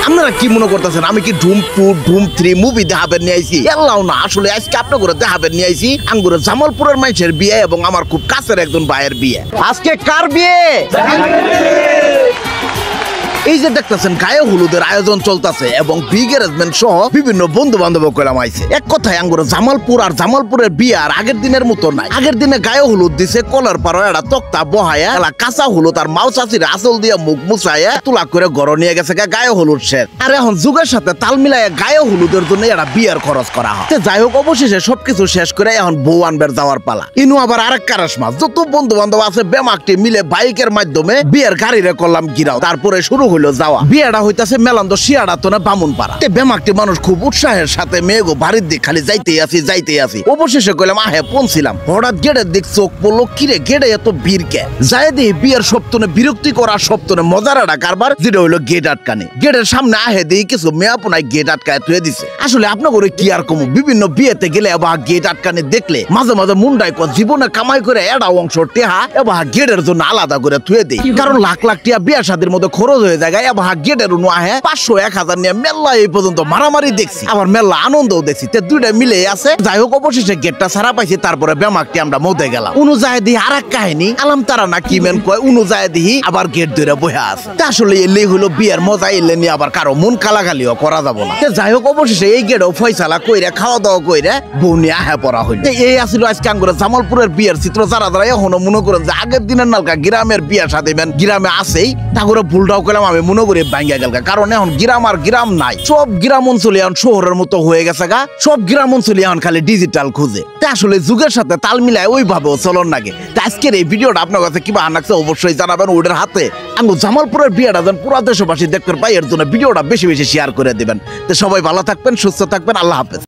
আপনারা কি মনে করতেছেন আমি কি ধুম 2 ধুম 3 মুভি দেখাবেন নিয়ে আইছি? এলাও না, আসলে আজকে আপনার করে দেখাবেন নিয়ে আইছি আঙ্গুরে জামালপুরের মানুষের বিয়ে এবং আমার খুব কাছের একজন ভাইয়ের বিয়ে। আজকে কার বিয়ে? এই যে দেখতেছেন গায়ে হলুদের আয়োজন চলতেছে এবং বিগ অ্যারেঞ্জমেন্ট সহ বিভিন্ন বন্ধু বান্ধব কলাম আইছে। এক কথায় আঙ্গুর জামালপুর আর জামালপুরের বিয়ে আর আগের দিনের মতো নাই। আগের দিনে গায়ে হলুদ দিছে কলার পারো একটা তক্তা বহায়া এলা কাঁচা হলুদ আর মাও চাচির আসল দিয়ে মুখ মুছাইয়া তুলা করে ঘর নিয়ে গেছে গায়ে হলুদ শেষ। আর এখন যুগের সাথে তাল মিলাইয়া গায়ে হলুদের জন্য একটা বিয়ের খরচ করা হয়। যাই হোক, অবশেষে সবকিছু শেষ করে এখন বউ আনবের যাওয়ার পালা। ইনু আবার আরেক কারাস মাস যত বন্ধু বান্ধব আছে বেমাকটি মিলে বাইকের মাধ্যমে বিয়ের গাড়িরে করলাম গিরাও। তারপরে শুরু হইলো যাওয়া। বিয়েটা হইতাছে মেলান্দ শিয়াড়া তো না বামুন পাড়া। বেমাকটি মানুষ খুব উৎসাহের সাথে মেয়েগো বাড়ির দিক খালি যাইতেই আসি। অবশেষে কইলাম আহে পৌঁছিলাম। হঠাৎ গেটের দিক চোখ পড়লো, কিরে গেটে এত ভিড় কে? যায় দিয়ে বিয়ের সপ্তনে বিরক্তি করা সপ্তনে মজার একটা কারবার, যেটা হইলো গেট আটকানি। গেটের সামনে আহে দিয়ে কিছু মেয়াপনায় গেট আটকায় থুয়ে দিছে। আসলে আপনার করে কি আর কমু, বিভিন্ন বিয়েতে গেলে এবার গেট আটকানি দেখলে মাঝে মাঝে মুন্ডাই জীবনে কামাই করে এডা অংশ টেহা এবার গেটের জন্য আলাদা করে থুয়ে দেয়। কারণ লাখ লাখ টিয়া বিয়ে শাদীর মধ্যে খরচ হয়ে যায়। এবার গেটের উনু আহে 500-1000 নিয়ে মেলা এই পর্যন্ত মারামারি দেখছি, আবার মেলা আনন্দও দেখছি। দুইটা মিলে আছে। যাই হোক, অবশেষে গেটটা ছাড়া পাইছি। তারপরে বেমাকটি আমরা মধ্যে গেলাম। উনু যায় দিহি আর এক কাহিনী আলাম তারা না কি মেন কয়। উনু যায় দিহি আবার গেট ধরে বসে আছে। আসলে এলে হলো বিয়ের মজা, এলে নিয়ে আবার কারো মন কালাকালিও করা যাবো না। যাই হোক, অবশেষে এই গেটও ফয়সালা কইরা খাওয়া দাওয়া কইরা বউ নিয়ে আহে পড়া হইল। এই আসলে আজকে আঙ্গুরে জামালপুরের বিয়ের চিত্র। যারা যারা এখনো মনে করেন যে আগের দিনের নালকা গ্রামের বিয়ে সাথে গ্রামে আছেই, তা করে ভুলটাও করলাম। আমি মনে করি ভাঙ্গা গেল, কারণ এখন গ্রাম আর গ্রাম নাই। সব গ্রাম অঞ্চলে এখন শহরের মতো হয়ে গেছে গা। সব গ্রাম অঞ্চলে এখন খালি ডিজিটাল খুঁজে। তা আসলে যুগের সাথে তাল মিলায় ওইভাবেও চলন লাগে। তা আজকের এই ভিডিওটা আপনার কাছে কি ভালো লাগছে অবশ্যই জানাবেন। ওদের হাতে আঙ্গুর জামালপুরের বিয়েটা যেন পুরা দেশবাসী দেখতে পাই, এর জন্য ভিডিওটা বেশি বেশি শেয়ার করে দিবেন। তো সবাই ভালো থাকবেন, সুস্থ থাকবেন, আল্লাহ হাফেজ।